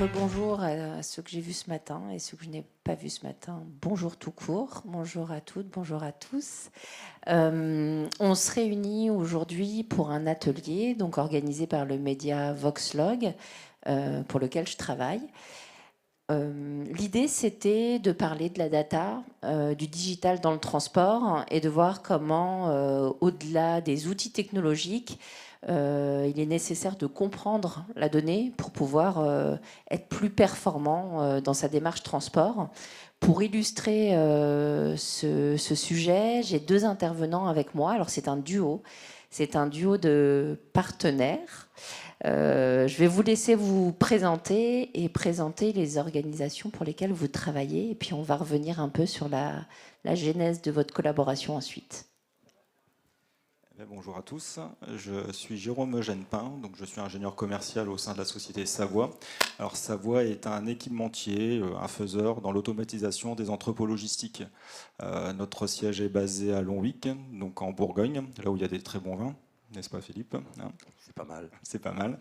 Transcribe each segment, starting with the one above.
rebonjour à ceux que j'ai vus ce matin et ceux que je n'ai pas vus ce matin. Bonjour tout court, bonjour à toutes, bonjour à tous. On se réunit aujourd'hui pour un atelier donc organisé par le média Voxlog pour lequel je travaille. L'idée, c'était de parler de la data, du digital dans le transport et de voir comment, au-delà des outils technologiques, il est nécessaire de comprendre la donnée pour pouvoir être plus performant dans sa démarche transport. Pour illustrer ce sujet, j'ai deux intervenants avec moi. Alors c'est un duo. C'est un duo de partenaires. Je vais vous laisser vous présenter et présenter les organisations pour lesquelles vous travaillez. Et puis on va revenir un peu sur la genèse de votre collaboration ensuite. Bonjour à tous, je suis Jérôme Genepin, donc je suis ingénieur commercial au sein de la société Savoie. Alors Savoie est un équipementier, un faiseur dans l'automatisation des entrepôts logistiques. Notre siège est basé à Longwick, donc en Bourgogne, là où il y a des très bons vins, n'est-ce pas Philippe, hein? C'est pas mal. C'est pas mal.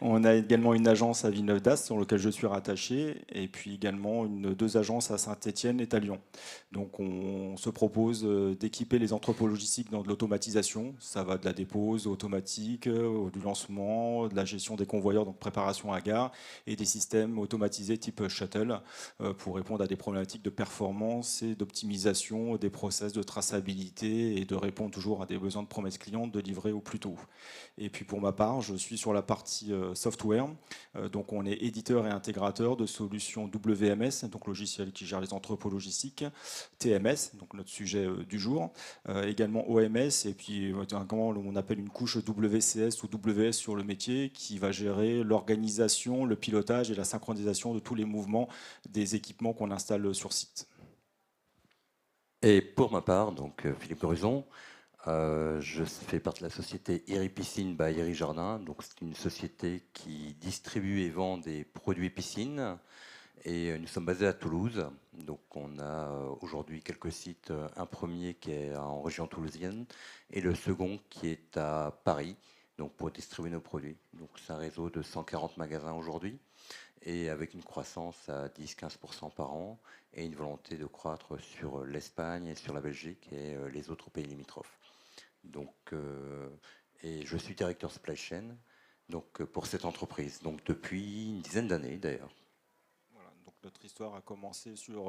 On a également une agence à Villeneuve-d'Ascq sur laquelle je suis rattaché, et puis également deux agences à Saint-Étienne et à Lyon. Donc on se propose d'équiper les entrepôts logistiques dans de l'automatisation. Ça va de la dépose automatique, du lancement, de la gestion des convoyeurs, donc préparation à gare, et des systèmes automatisés type shuttle pour répondre à des problématiques de performance et d'optimisation des process de traçabilité et de répondre toujours à des besoins de promesses clients de livrer au plus tôt. Et puis pour ma part, je suis sur la partie software. Donc on est éditeur et intégrateur de solutions WMS, donc logiciel qui gère les entrepôts logistiques, TMS, donc notre sujet du jour, également OMS, et puis comment on appelle une couche WCS ou WS sur le métier qui va gérer l'organisation, le pilotage et la synchronisation de tous les mouvements des équipements qu'on installe sur site. Et pour ma part, donc Philippe Gruson, je fais partie de la société Iri Piscine by Iri Jardin. Donc c'est une société qui distribue et vend des produits piscine. Et nous sommes basés à Toulouse. Donc on a aujourd'hui quelques sites. Un premier qui est en région toulousienne et le second qui est à Paris, donc pour distribuer nos produits. Donc c'est un réseau de 140 magasins aujourd'hui et avec une croissance à 10-15% par an et une volonté de croître sur l'Espagne et sur la Belgique et les autres pays limitrophes. Donc, et je suis directeur supply chain donc, pour cette entreprise, donc depuis une dizaine d'années d'ailleurs. Voilà, donc notre histoire a commencé sur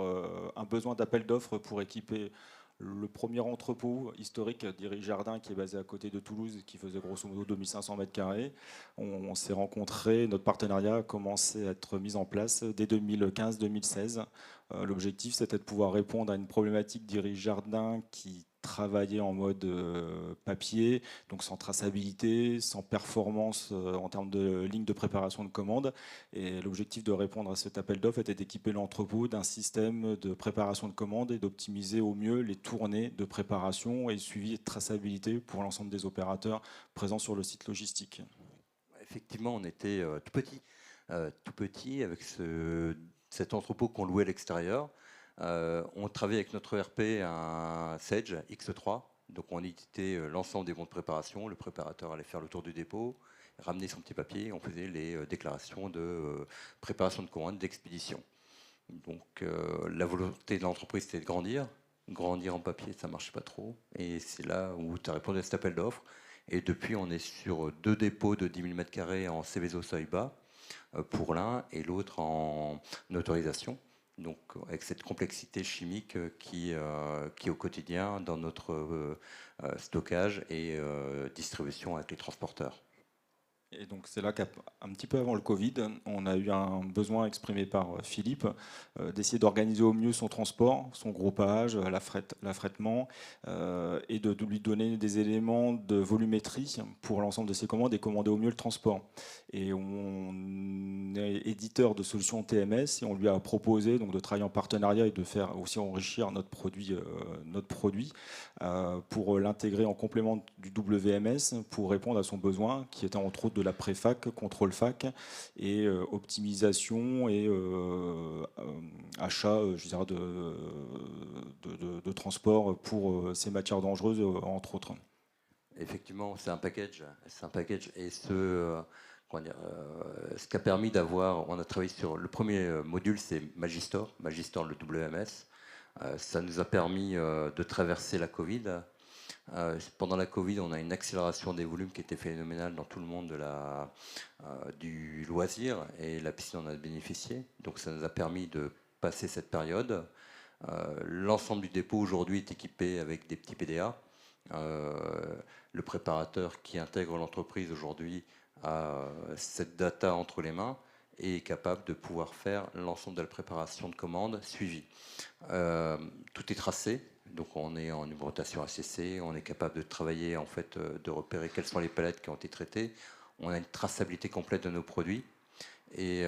un besoin d'appel d'offres pour équiper le premier entrepôt historique d'Iri Jardin qui est basé à côté de Toulouse, qui faisait grosso modo 2500 m². On s'est rencontrés, notre partenariat a commencé à être mis en place dès 2015-2016. L'objectif, c'était de pouvoir répondre à une problématique d'Iri Jardin qui travailler en mode papier, donc sans traçabilité, sans performance en termes de ligne de préparation de commande. Et l'objectif de répondre à cet appel d'offres était d'équiper l'entrepôt d'un système de préparation de commande et d'optimiser au mieux les tournées de préparation et suivi de traçabilité pour l'ensemble des opérateurs présents sur le site logistique. Effectivement, on était tout petit avec cet entrepôt qu'on louait à l'extérieur. On travaillait avec notre ERP, un Sage X3. Donc on éditait l'ensemble des bons de préparation. Le préparateur allait faire le tour du dépôt, ramener son petit papier. On faisait les déclarations de préparation de commande, d'expédition. Donc la volonté de l'entreprise, c'était de grandir. Grandir en papier, ça ne marchait pas trop. Et c'est là où tu as répondu à cet appel d'offres. Et depuis, on est sur 2 dépôts de 10 000 m² en Céveso seuil bas pour l'un et l'autre en autorisation. Donc avec cette complexité chimique qui est au quotidien dans notre stockage et distribution avec les transporteurs. Et donc c'est là qu'un petit peu avant le Covid, on a eu un besoin exprimé par Philippe d'essayer d'organiser au mieux son transport, son groupage, l'affrètement, et de lui donner des éléments de volumétrie pour l'ensemble de ses commandes et commander au mieux le transport. Et on est éditeur de solutions TMS et on lui a proposé donc, de travailler en partenariat et de faire aussi enrichir notre produit pour l'intégrer en complément du WMS pour répondre à son besoin qui était entre autres de la préfac, contrôle fac et optimisation et achat je dirais, de transport pour ces matières dangereuses entre autres. Effectivement, c'est un package et ce qui a permis d'avoir, on a travaillé sur le premier module, c'est Magistore, le WMS. Ça nous a permis de traverser la Covid. Pendant la Covid, on a une accélération des volumes qui était phénoménale dans tout le monde du loisir, et la piscine en a bénéficié. Donc ça nous a permis de passer cette période. L'ensemble du dépôt aujourd'hui est équipé avec des petits PDA. Le préparateur qui intègre l'entreprise aujourd'hui a cette data entre les mains et est capable de pouvoir faire l'ensemble de la préparation de commandes suivie. Tout est tracé, donc on est en numérotation ACC, on est capable de travailler, en fait, de repérer quelles sont les palettes qui ont été traitées. On a une traçabilité complète de nos produits. Et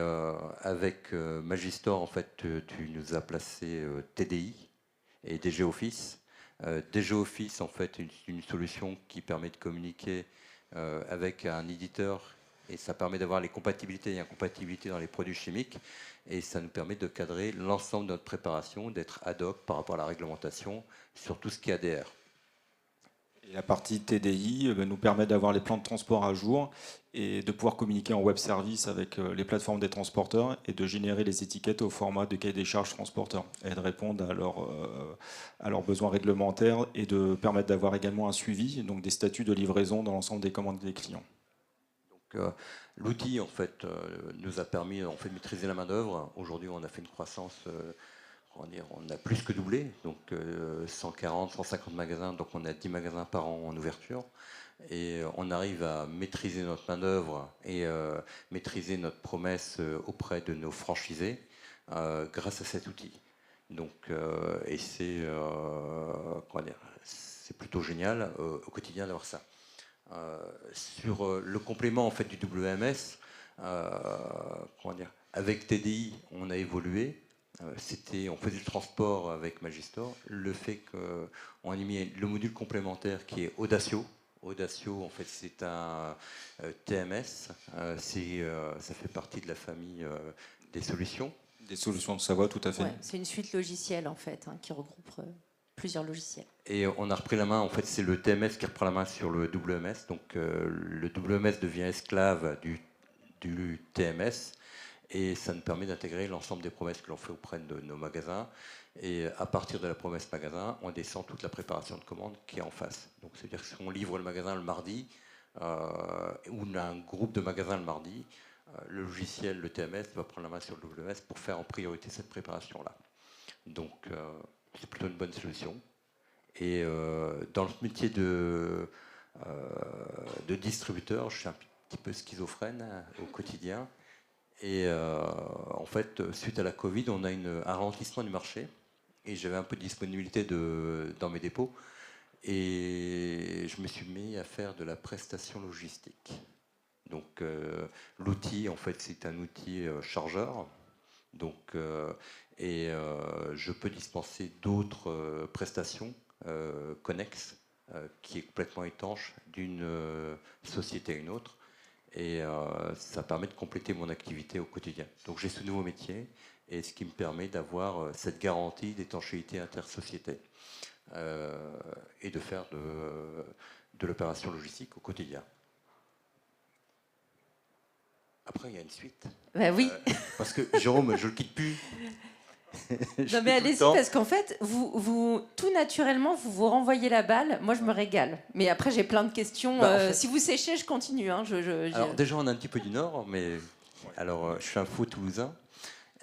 avec Magistore, en fait, tu nous as placé TDI et DG Office. DG Office, en fait, une solution qui permet de communiquer avec un éditeur, et ça permet d'avoir les compatibilités et incompatibilités dans les produits chimiques, et ça nous permet de cadrer l'ensemble de notre préparation, d'être ad hoc par rapport à la réglementation sur tout ce qui est ADR. Et la partie TDI nous permet d'avoir les plans de transport à jour et de pouvoir communiquer en web service avec les plateformes des transporteurs et de générer les étiquettes au format de cahier des charges transporteurs et de répondre à leurs besoins réglementaires et de permettre d'avoir également un suivi, donc des statuts de livraison dans l'ensemble des commandes des clients. L'outil, en fait, nous a permis, en fait, de maîtriser la main-d'œuvre. Aujourd'hui, on a fait une croissance, on a plus que doublé, donc 140, 150 magasins, donc on a 10 magasins par an en ouverture. Et on arrive à maîtriser notre main-d'œuvre et maîtriser notre promesse auprès de nos franchisés grâce à cet outil. Donc, et c'est plutôt génial au quotidien d'avoir ça. Sur le complément, en fait, du WMS, avec TDI, on a évolué. On faisait le transport avec Magistore. Le fait qu'on a mis le module complémentaire qui est Audacio. Audacio, en fait, c'est un TMS. Ça fait partie de la famille des solutions. Des solutions de Savoie, tout à fait. Ouais, c'est une suite logicielle, en fait, qui regroupe plusieurs logiciels. Et on a repris la main, en fait, c'est le TMS qui reprend la main sur le WMS. Donc le WMS devient esclave du TMS, et ça nous permet d'intégrer l'ensemble des promesses que l'on fait auprès de nos magasins. Et à partir de la promesse magasin, on descend toute la préparation de commande qui est en face. Donc c'est-à-dire que si on livre le magasin le mardi, ou on a un groupe de magasins le mardi, le logiciel, le TMS, va prendre la main sur le WMS pour faire en priorité cette préparation-là. Donc c'est plutôt une bonne solution. Et dans le métier de distributeur, je suis un petit peu schizophrène au quotidien. Et en fait, suite à la Covid, on a un ralentissement du marché. Et j'avais un peu de disponibilité dans mes dépôts. Et je me suis mis à faire de la prestation logistique. Donc l'outil, en fait, c'est un outil chargeur. Donc, je peux dispenser d'autres prestations connexes qui est complètement étanche d'une société à une autre. Et ça permet de compléter mon activité au quotidien. Donc j'ai ce nouveau métier, et ce qui me permet d'avoir cette garantie d'étanchéité intersociété et de faire de l'opération logistique au quotidien. Après, il y a une suite. Bah oui. Parce que Jérôme, je ne le quitte plus. Non mais allez-y, parce qu'en fait, vous tout naturellement, vous renvoyez la balle. Moi, je me régale. Mais après, j'ai plein de questions. En fait, si vous séchez, je continue. Hein. Alors déjà, on est un petit peu du Nord, mais alors je suis un faux Toulousain.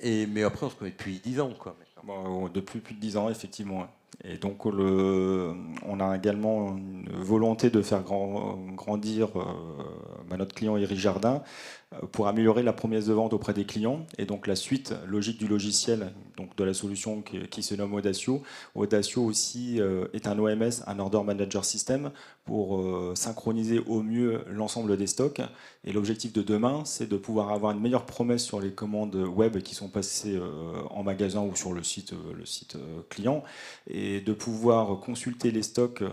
Mais après, on se connaît depuis 10 ans, quoi. Depuis plus de 10 ans, effectivement. Et donc, on a également une volonté de faire grandir notre client Éric Jardin pour améliorer la promesse de vente auprès des clients. Et donc, la suite logique du logiciel, donc de la solution qui se nomme Audacio. Audacio aussi est un OMS, un Order Manager System, pour synchroniser au mieux l'ensemble des stocks. Et l'objectif de demain, c'est de pouvoir avoir une meilleure promesse sur les commandes web qui sont passées en magasin ou sur le site client, et de pouvoir consulter les stocks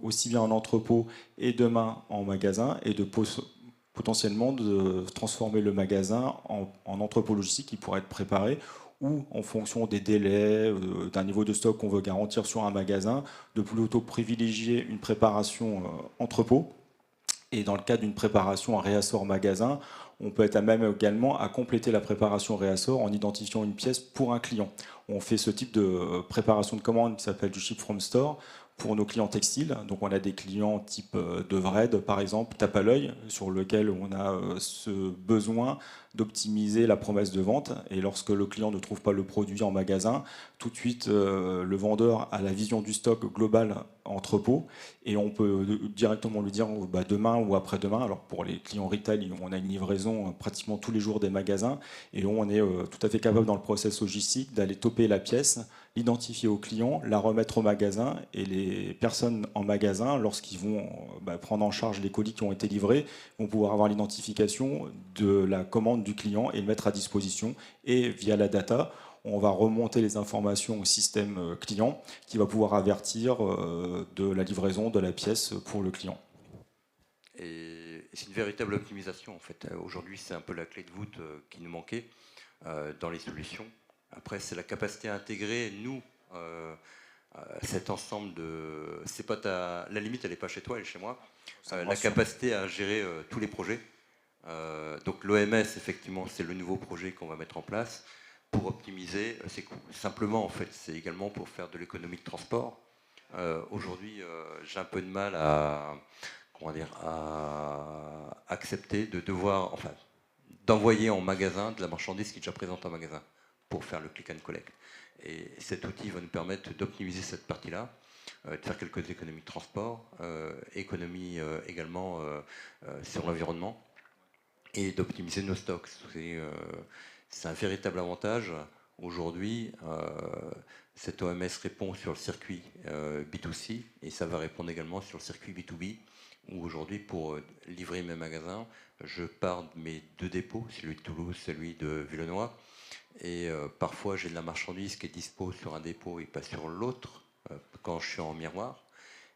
aussi bien en entrepôt et demain en magasin, et de potentiellement de transformer le magasin en entrepôt logistique qui pourrait être préparé, ou en fonction des délais, d'un niveau de stock qu'on veut garantir sur un magasin, de plutôt privilégier une préparation entrepôt Et dans le cas d'une préparation en réassort magasin, on peut être à même également à compléter la préparation réassort en identifiant une pièce pour un client. On fait ce type de préparation de commande qui s'appelle du ship from store pour nos clients textiles. Donc on a des clients type de Vred par exemple, tape à l'œil, sur lequel on a ce besoin d'optimiser la promesse de vente. Et lorsque le client ne trouve pas le produit en magasin, tout de suite le vendeur a la vision du stock global entrepôt et on peut directement lui dire demain ou après-demain. Alors pour les clients retail, on a une livraison pratiquement tous les jours des magasins et on est tout à fait capable dans le process logistique d'aller toper la pièce, l'identifier au client, la remettre au magasin et les personnes en magasin, lorsqu'ils vont prendre en charge les colis qui ont été livrés, vont pouvoir avoir l'identification de la commande du client et le mettre à disposition. Et via la data, on va remonter les informations au système client qui va pouvoir avertir de la livraison de la pièce pour le client. Et c'est une véritable optimisation en fait. Aujourd'hui, c'est un peu la clé de voûte qui nous manquait dans les solutions. Après, c'est la capacité à intégrer, nous, cet ensemble de... C'est pas la limite, elle n'est pas chez toi, elle est chez moi. La capacité à gérer tous les projets. Donc l'OMS, effectivement, c'est le nouveau projet qu'on va mettre en place pour optimiser ses coûts. Simplement, en fait, c'est également pour faire de l'économie de transport. Aujourd'hui, j'ai un peu de mal à accepter de devoir, d'envoyer en magasin de la marchandise qui est déjà présente en magasin pour faire le click and collect. Et cet outil va nous permettre d'optimiser cette partie-là, de faire quelques économies de transport, économies également sur l'environnement, et d'optimiser nos stocks. C'est un véritable avantage. Aujourd'hui, cette OMS répond sur le circuit B2C, et ça va répondre également sur le circuit B2B, où aujourd'hui, pour livrer mes magasins, je pars de mes 2 dépôts, celui de Toulouse, celui de Villenoy, et parfois j'ai de la marchandise qui est dispo sur un dépôt et pas sur l'autre quand je suis en miroir.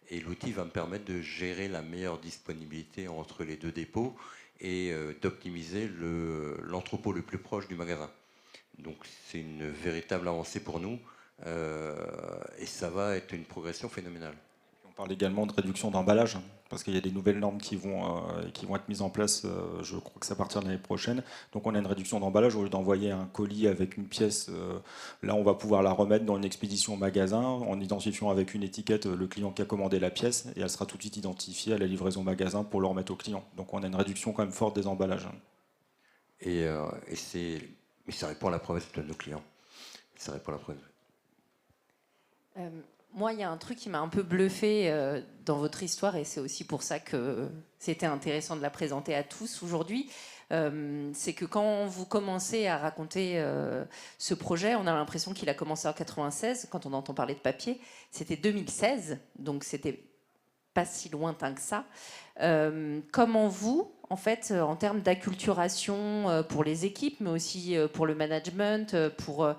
Et l'outil va me permettre de gérer la meilleure disponibilité entre les 2 dépôts et d'optimiser l'entrepôt le plus proche du magasin. Donc c'est une véritable avancée pour nous et ça va être une progression phénoménale. On parle également de réduction d'emballage, parce qu'il y a des nouvelles normes qui vont être mises en place, je crois que c'est à partir de l'année prochaine. Donc on a une réduction d'emballage, au lieu d'envoyer un colis avec une pièce, là on va pouvoir la remettre dans une expédition au magasin, en identifiant avec une étiquette le client qui a commandé la pièce, et elle sera tout de suite identifiée à la livraison au magasin pour le remettre au client. Donc on a une réduction quand même forte des emballages. Mais ça répond à la promesse de nos clients. Ça répond à la promesse. Moi, il y a un truc qui m'a un peu bluffé dans votre histoire, et c'est aussi pour ça que c'était intéressant de la présenter à tous aujourd'hui. C'est que quand vous commencez à raconter ce projet, on a l'impression qu'il a commencé en 96. Quand on entend parler de papier, c'était 2016, donc c'était pas si lointain que ça. Comment vous, en fait, en termes d'acculturation pour les équipes, mais aussi pour le management, pour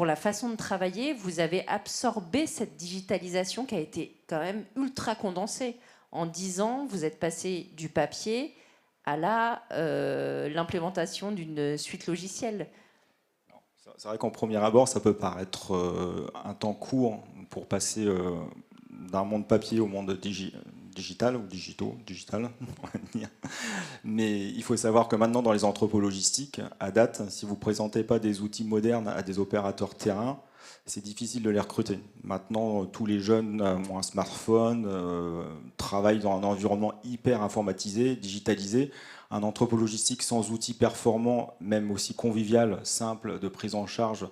la façon de travailler, vous avez absorbé cette digitalisation qui a été quand même ultra condensée. En 10 ans, vous êtes passé du papier à l'implémentation d'une suite logicielle. C'est vrai qu'en premier abord, ça peut paraître un temps court pour passer d'un monde papier au monde digital, ou digital, on va dire. Mais il faut savoir que maintenant, dans les entrepôts logistiques, à date, si vous ne présentez pas des outils modernes à des opérateurs terrain, c'est difficile de les recruter. Maintenant, tous les jeunes ont un smartphone, travaillent dans un environnement hyper informatisé, digitalisé. Un entrepôt logistique sans outils performants, même aussi convivial, simple de prise en charge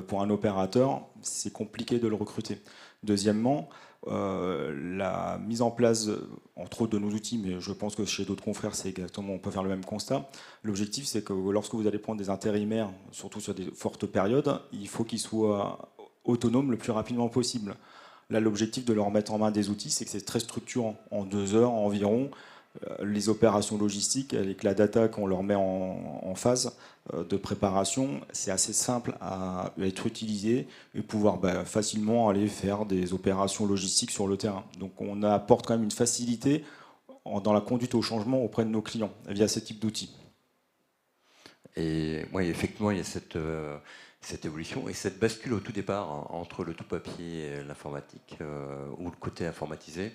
pour un opérateur, c'est compliqué de le recruter. Deuxièmement, la mise en place, entre autres, de nos outils, mais je pense que chez d'autres confrères, c'est exactement, on peut faire le même constat. L'objectif, c'est que lorsque vous allez prendre des intérimaires, surtout sur des fortes périodes, il faut qu'ils soient autonomes le plus rapidement possible. Là, l'objectif de leur mettre en main des outils, c'est que c'est très structurant. En 2 heures environ, les opérations logistiques, avec la data qu'on leur met en phase de préparation, c'est assez simple à être utilisé et pouvoir facilement aller faire des opérations logistiques sur le terrain. Donc on apporte quand même une facilité dans la conduite au changement auprès de nos clients via ce type d'outils. Et oui, effectivement, il y a cette évolution et cette bascule au tout départ entre le tout papier et l'informatique ou le côté informatisé.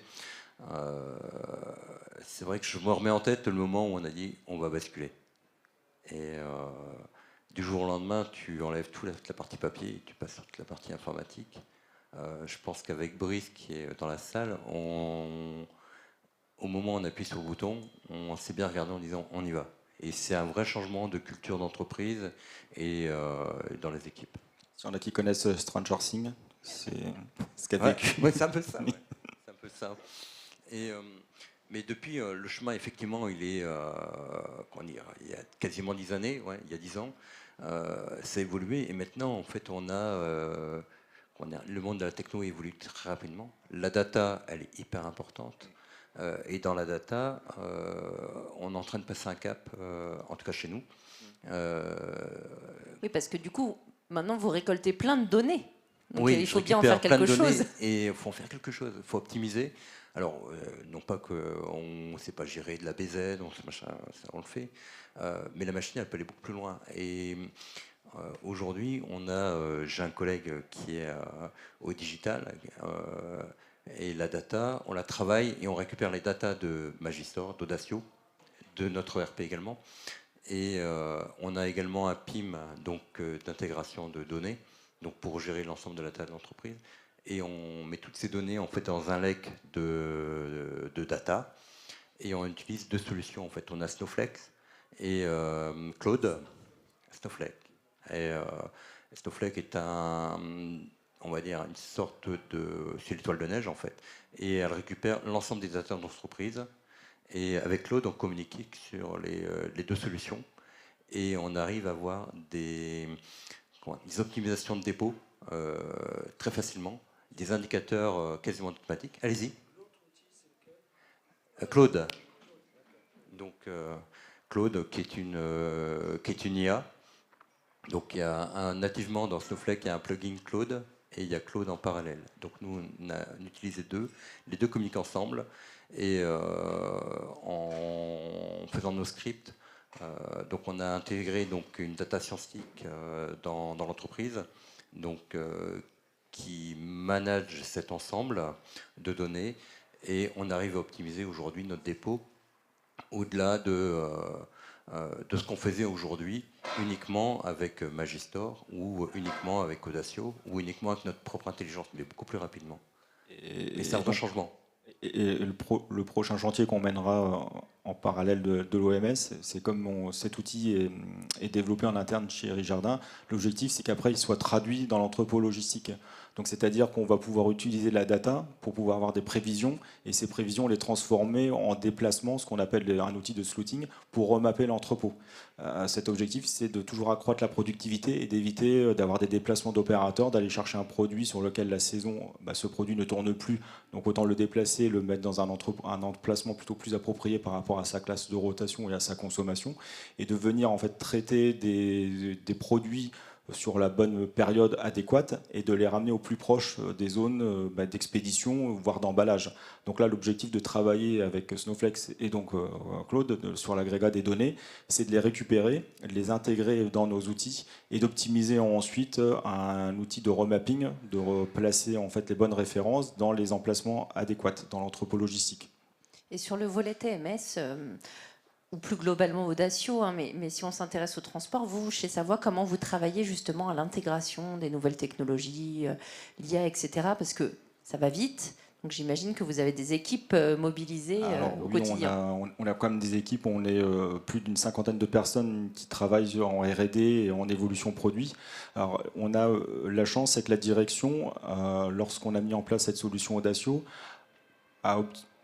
C'est vrai que je me remets en tête le moment où on a dit on va basculer. Et du jour au lendemain, tu enlèves toute la partie papier, tu passes sur toute la partie informatique. Je pense qu'avec Brice qui est dans la salle, au moment où on appuie sur le bouton, on s'est bien regardé en disant on y va. Et c'est un vrai changement de culture d'entreprise et dans les équipes. Il y en a qui connaissent Stranger Things, c'est ce qu'a Ouais, vécu. ouais, c'est un peu ça. Ouais. C'est un peu ça. Et, mais depuis, le chemin, effectivement, il est, il y a quasiment 10 années, ouais, il y a 10 ans, ça a évolué. Et maintenant, en fait, le monde de la techno évolue très rapidement. La data, elle est hyper importante. Et dans la data, on est en train de passer un cap, en tout cas chez nous. Oui, parce que du coup, maintenant, vous récoltez plein de données. Donc Oui, il je faut bien en récupère faire plein de quelque données chose. et il faut en faire quelque chose. Il faut optimiser. Alors, non pas qu'on ne sait pas gérer de la BZ, machin, ça, on le fait, mais la machine, elle peut aller beaucoup plus loin. Et aujourd'hui, j'ai un collègue qui est au digital, et la data, on la travaille et on récupère les datas de Magistore, d'Audacio, de notre ERP également. Et on a également un PIM, donc d'intégration de données, donc pour gérer l'ensemble de la data de l'entreprise. Et on met toutes ces données en fait dans un lake de data. Et on utilise deux solutions. En fait, on a Snowflake et Cloud. Snowflake. Et Snowflake est on va dire, une sorte c'est l'étoile de neige en fait. Et elle récupère l'ensemble des data de l'entreprise. Et avec Claude, on communique sur les deux solutions et on arrive à avoir des optimisations de dépôt très facilement, des indicateurs quasiment automatiques. Allez-y. Claude. Donc Claude qui est une IA. Donc il y a nativement dans Snowflake, il y a un plugin Claude et il y a Claude en parallèle. Donc nous, on utilise les deux communiquent ensemble et en faisant nos scripts, donc on a intégré donc une data scientifique dans l'entreprise, donc qui manage cet ensemble de données et on arrive à optimiser aujourd'hui notre dépôt au-delà de ce qu'on faisait aujourd'hui uniquement avec Magistore ou uniquement avec Audacio ou uniquement avec notre propre intelligence, mais beaucoup plus rapidement. Et c'est un vrai changement. Et le prochain chantier qu'on mènera en parallèle de l'OMS, c'est comme cet outil est développé en interne chez Rijardin, l'objectif c'est qu'après il soit traduit dans l'entrepôt logistique. Donc c'est-à-dire qu'on va pouvoir utiliser la data pour pouvoir avoir des prévisions et ces prévisions les transformer en déplacement, ce qu'on appelle un outil de slotting pour remapper l'entrepôt. Cet objectif c'est de toujours accroître la productivité et d'éviter d'avoir des déplacements d'opérateurs, d'aller chercher un produit sur lequel la saison, ce produit ne tourne plus, donc autant le déplacer, le mettre dans un emplacement plutôt plus approprié par rapport à sa classe de rotation et à sa consommation, et de venir en fait traiter des produits sur la bonne période adéquate et de les ramener au plus proche des zones d'expédition, voire d'emballage. Donc là, l'objectif de travailler avec Snowflake et donc Claude sur l'agrégat des données, c'est de les récupérer, de les intégrer dans nos outils et d'optimiser ensuite un outil de remapping, de replacer en fait les bonnes références dans les emplacements adéquats, dans l'entrepôt logistique. Et sur le volet TMS, ou plus globalement Audacio, hein, mais si on s'intéresse au transport, vous, chez Savoie, comment vous travaillez justement à l'intégration des nouvelles technologies, l'IA, etc. Parce que ça va vite, donc j'imagine que vous avez des équipes mobilisées au quotidien. On a quand même des équipes, on est plus d'une cinquantaine de personnes qui travaillent en R&D et en évolution produit. Alors, on a la chance, c'est que la direction, lorsqu'on a mis en place cette solution Audacio,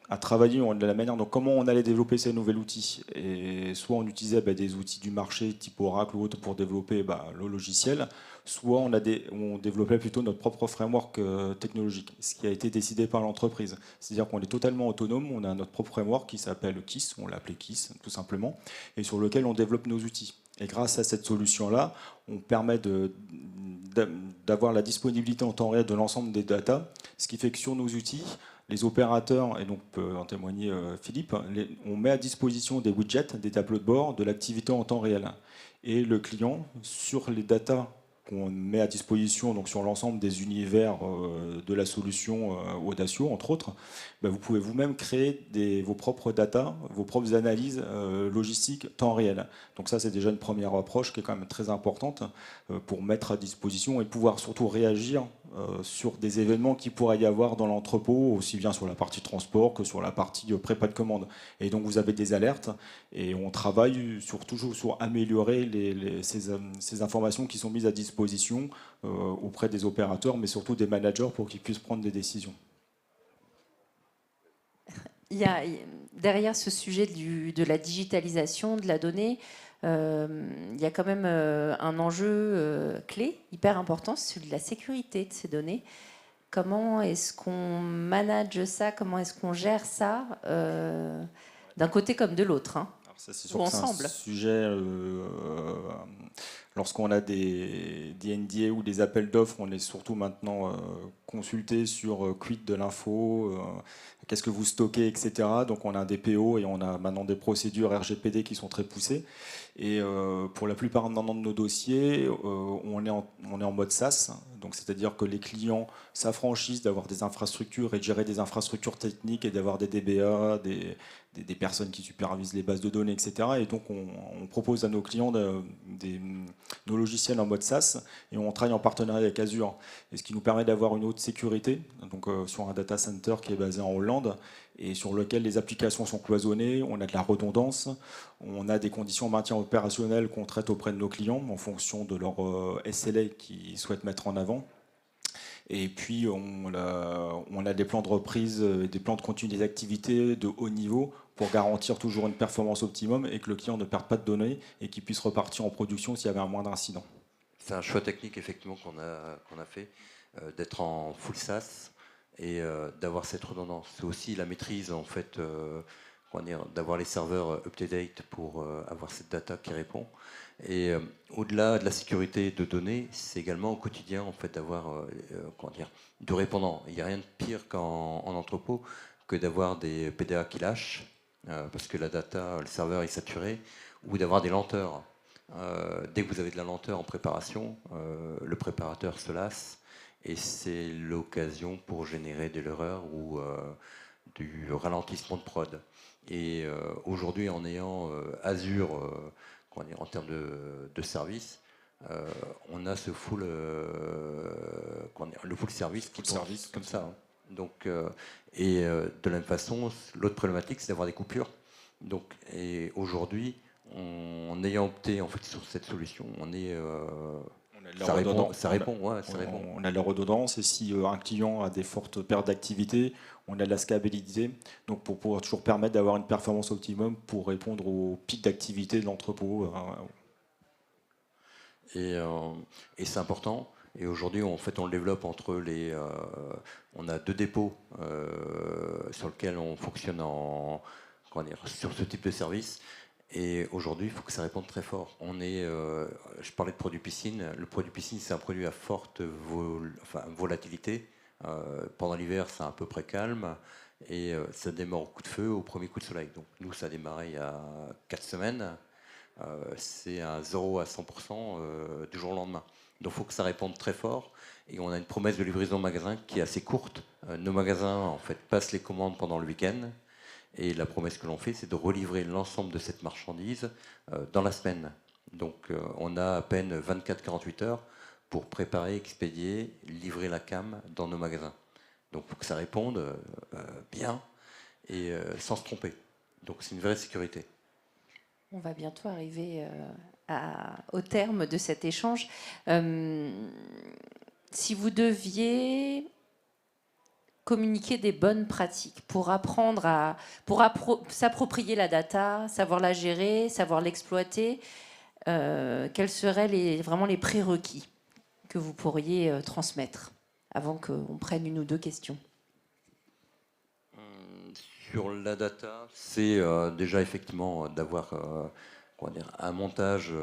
à travailler de la manière, donc comment on allait développer ces nouveaux outils. Et soit on utilisait des outils du marché type Oracle ou autre pour développer le logiciel, soit on développait plutôt notre propre framework technologique, ce qui a été décidé par l'entreprise. C'est-à-dire qu'on est totalement autonome, on a notre propre framework qui s'appelle KISS, on l'appelait KISS tout simplement, et sur lequel on développe nos outils. Et grâce à cette solution-là, on permet d'avoir la disponibilité en temps réel de l'ensemble des datas, ce qui fait que sur nos outils, les opérateurs, et donc peut en témoigner Philippe, on met à disposition des widgets, des tableaux de bord, de l'activité en temps réel. Et le client, sur les datas qu'on met à disposition donc, sur l'ensemble des univers de la solution Audacio, entre autres, vous pouvez vous-même créer vos propres data, vos propres analyses logistiques temps réel. Donc ça, c'est déjà une première approche qui est quand même très importante pour mettre à disposition et pouvoir surtout réagir sur des événements qui pourraient y avoir dans l'entrepôt, aussi bien sur la partie transport que sur la partie prépa de commande. Et donc vous avez des alertes et on travaille toujours sur améliorer ces informations qui sont mises à disposition auprès des opérateurs, mais surtout des managers pour qu'ils puissent prendre des décisions. Derrière ce sujet de la digitalisation de la donnée, il y a quand même un enjeu clé, hyper important, c'est celui de la sécurité de ces données. Comment est-ce qu'on manage ça? Comment est-ce qu'on gère ça d'un côté comme de l'autre, hein, ça, c'est ou sûr que ensemble? c'est un sujet, lorsqu'on a des NDA ou des appels d'offres, on est surtout maintenant consulté sur quid de l'info, qu'est-ce que vous stockez, etc. Donc on a des PO et on a maintenant des procédures RGPD qui sont très poussées. Et pour la plupart maintenant de nos dossiers, on est en mode SaaS, donc c'est-à-dire que les clients s'affranchissent d'avoir des infrastructures et de gérer des infrastructures techniques et d'avoir des DBA, des personnes qui supervisent les bases de données, etc. Et donc on propose à nos clients nos logiciels en mode SaaS et on travaille en partenariat avec Azure. Et ce qui nous permet d'avoir une haute sécurité, donc sur un data center qui est basé en Hollande et sur lequel les applications sont cloisonnées, on a de la redondance, on a des conditions de maintien opérationnel qu'on traite auprès de nos clients en fonction de leur SLA qu'ils souhaitent mettre en avant. Et puis on a des plans de reprise, des plans de continuité d'activité de haut niveau pour garantir toujours une performance optimum et que le client ne perde pas de données et qu'il puisse repartir en production s'il y avait un moindre incident. C'est un choix technique effectivement qu'on a fait, d'être en full SaaS et d'avoir cette redondance. C'est aussi la maîtrise en fait, d'avoir les serveurs up-to-date pour avoir cette data qui répond. Et au-delà de la sécurité de données, c'est également au quotidien en fait d'avoir du répondant. Il n'y a rien de pire en entrepôt que d'avoir des PDA qui lâchent parce que la data, le serveur est saturé, ou d'avoir des lenteurs. Dès que vous avez de la lenteur en préparation, le préparateur se lasse et c'est l'occasion pour générer de l'erreur ou du ralentissement de prod. Et aujourd'hui, en ayant Azure en termes de service, on a ce le full service qui tourne comme ça. Hein. Donc, de la même façon, l'autre problématique, c'est d'avoir des coupures. Donc, et aujourd'hui, en ayant opté en fait sur cette solution, ça répond. On a de la redondance et si un client a des fortes pertes d'activité, on a de la scalabilité, donc pour pouvoir toujours permettre d'avoir une performance optimum pour répondre aux pics d'activité de l'entrepôt. Et c'est important. Et aujourd'hui, en fait, on le développe entre les. On a 2 dépôts sur lesquels on fonctionne sur ce type de service. Et aujourd'hui, il faut que ça réponde très fort. Je parlais de produit piscine. Le produit piscine, c'est un produit à forte volatilité. Pendant l'hiver, c'est à peu près calme. Et ça démarre au coup de feu, au premier coup de soleil. Donc nous, ça a démarré il y a 4 semaines. C'est un 0 à 100% du jour au lendemain. Donc il faut que ça réponde très fort. Et on a une promesse de livraison magasin qui est assez courte. Nos magasins, en fait, passent les commandes pendant le week-end. Et la promesse que l'on fait, c'est de relivrer l'ensemble de cette marchandise dans la semaine. Donc on a à peine 24-48 heures pour préparer, expédier, livrer la cam dans nos magasins. Donc il faut que ça réponde bien et sans se tromper. Donc c'est une vraie sécurité. On va bientôt arriver au terme de cet échange. Si vous deviez communiquer des bonnes pratiques pour apprendre pour s'approprier la data, savoir la gérer, savoir l'exploiter, quels seraient vraiment les prérequis que vous pourriez transmettre avant qu'on prenne 1 ou 2 questions? Sur la data, c'est déjà effectivement d'avoir un montage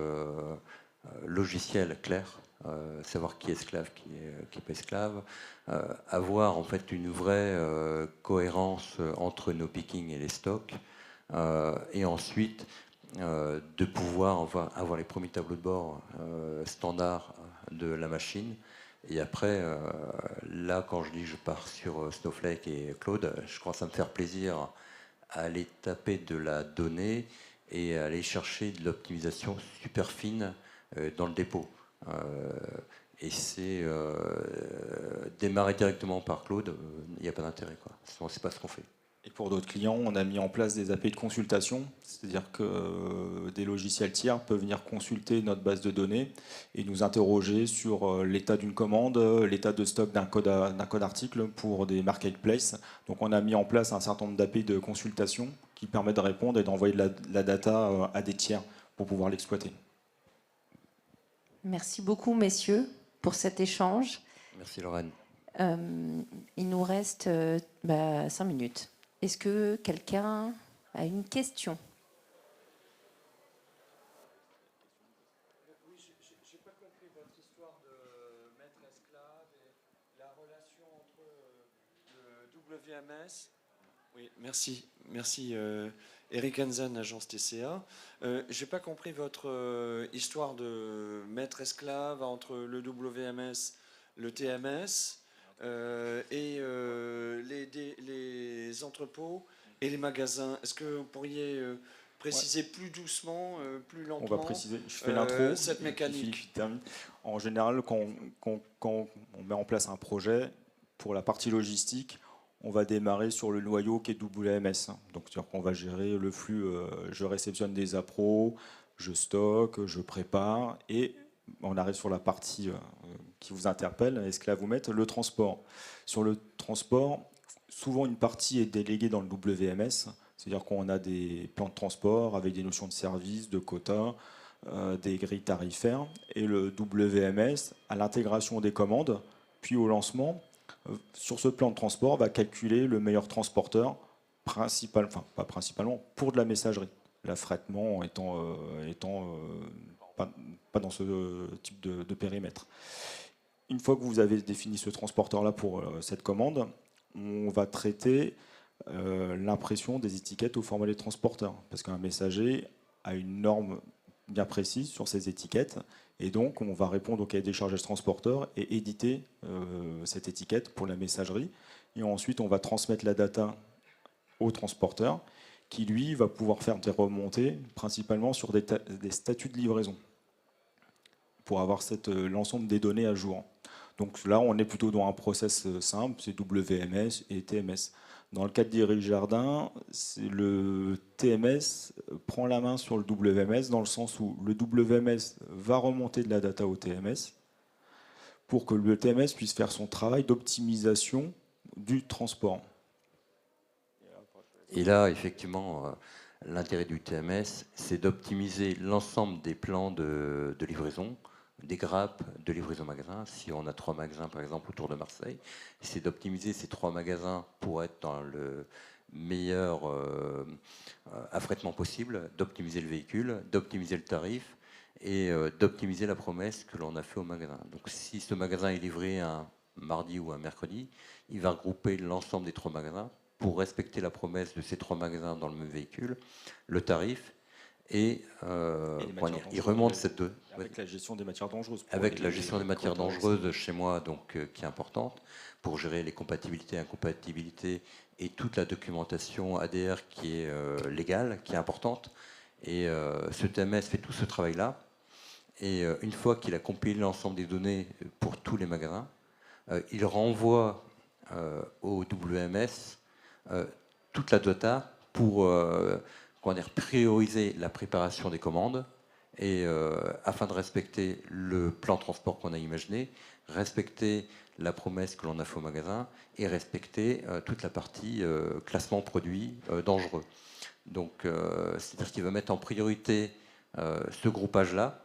logiciel clair, savoir qui est esclave, qui est pas esclave, avoir en fait une vraie cohérence entre nos pickings et les stocks, et ensuite de pouvoir avoir les premiers tableaux de bord standards de la machine. Et après, là, quand je dis je pars sur Snowflake et Claude, je commence à me faire plaisir à aller taper de la donnée et à aller chercher de l'optimisation super fine dans le dépôt. Et c'est démarrer directement par Claude, il n'y a pas d'intérêt, quoi. Sinon, c'est pas ce qu'on fait. Et pour d'autres clients, on a mis en place des API de consultation, c'est-à-dire que des logiciels tiers peuvent venir consulter notre base de données et nous interroger sur l'état d'une commande, l'état de stock d'un code article pour des marketplaces. Donc on a mis en place un certain nombre d'API de consultation qui permettent de répondre et d'envoyer de la data à des tiers pour pouvoir l'exploiter. Merci beaucoup, messieurs, pour cet échange. Merci Lorraine. Il nous reste 5 minutes. Est-ce que quelqu'un a une question? Oui, je n'ai pas compris votre histoire de maître-esclave et la relation entre le WMS. Oui, merci. Eric Hansen, agence TCA. Je n'ai pas compris votre histoire de maître-esclave entre le WMS, le TMS. Et les entrepôts et les magasins. Est-ce que vous pourriez préciser plus doucement, plus lentement On va préciser, je fais l'intro. Cette mécanique. En général, quand on met en place un projet, pour la partie logistique, on va démarrer sur le noyau qui est WMS. Donc, c'est-à-dire qu'on va gérer le flux, je réceptionne des appros, je stocke, je prépare, et on arrive sur la partie qui vous interpelle, est-ce que là vous mettez le transport. Sur le transport, souvent une partie est déléguée dans le WMS, c'est-à-dire qu'on a des plans de transport avec des notions de service, de quotas, des grilles tarifaires, et le WMS, à l'intégration des commandes, puis au lancement, sur ce plan de transport, va calculer le meilleur transporteur, pas principalement, pour de la messagerie. L'affrètement étant pas dans ce type de périmètre. Une fois que vous avez défini ce transporteur-là pour cette commande, on va traiter l'impression des étiquettes au format des transporteurs. Parce qu'un messager a une norme bien précise sur ces étiquettes. Et donc, on va répondre au cahier des charges de ce transporteur et éditer cette étiquette pour la messagerie. Et ensuite, on va transmettre la data au transporteur qui, lui, va pouvoir faire des remontées principalement sur des statuts de livraison pour avoir l'ensemble des données à jour. Donc là, on est plutôt dans un process simple, c'est WMS et TMS. Dans le cas de Dirige Jardin, le TMS prend la main sur le WMS dans le sens où le WMS va remonter de la data au TMS pour que le TMS puisse faire son travail d'optimisation du transport. Et là, effectivement, l'intérêt du TMS, c'est d'optimiser l'ensemble des plans de livraison, des grappes de livraison magasin. Si on a 3 magasins, par exemple, autour de Marseille, c'est d'optimiser ces 3 magasins pour être dans le meilleur affrètement possible, d'optimiser le véhicule, d'optimiser le tarif et d'optimiser la promesse que l'on a fait au magasin. Donc si ce magasin est livré un mardi ou un mercredi, il va regrouper l'ensemble des 3 magasins pour respecter la promesse de ces 3 magasins dans le même véhicule, le tarif, et il remonte cette deux. Avec la gestion des matières dangereuses. Avec la gestion des matières dangereuses chez moi, donc, qui est importante, pour gérer les compatibilités, incompatibilités, et toute la documentation ADR qui est légale, qui est importante. Et ce TMS fait tout ce travail-là. Et une fois qu'il a compilé l'ensemble des données pour tous les magasins, il renvoie au WMS toute la data pour prioriser la préparation des commandes et afin de respecter le plan de transport qu'on a imaginé, respecter la promesse que l'on a fait au magasin et respecter toute la partie classement produit dangereux. Donc, c'est-à-dire qu'il va mettre en priorité ce groupage-là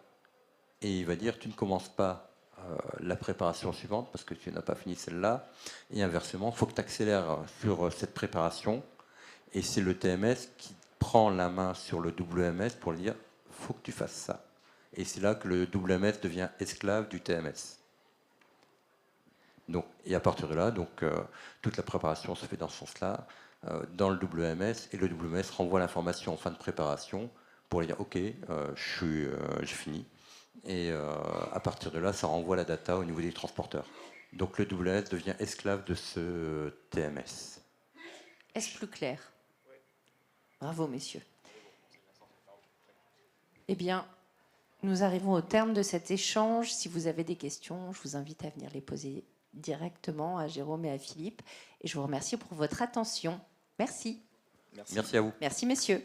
et il va dire tu ne commences pas la préparation suivante parce que tu n'as pas fini celle-là, et inversement, il faut que tu accélères sur cette préparation, et c'est le TMS qui prend la main sur le WMS pour lui dire il faut que tu fasses ça. Et c'est là que le WMS devient esclave du TMS. Donc, et à partir de là, toute la préparation se fait dans ce sens-là, dans le WMS, et le WMS renvoie l'information en fin de préparation pour lui dire ok, j'ai fini. Et à partir de là, ça renvoie la data au niveau des transporteurs. Donc le WS devient esclave de ce TMS. Est-ce plus clair? Bravo, messieurs. Eh bien, nous arrivons au terme de cet échange. Si vous avez des questions, je vous invite à venir les poser directement à Jérôme et à Philippe. Et je vous remercie pour votre attention. Merci. Merci à vous. Merci, messieurs.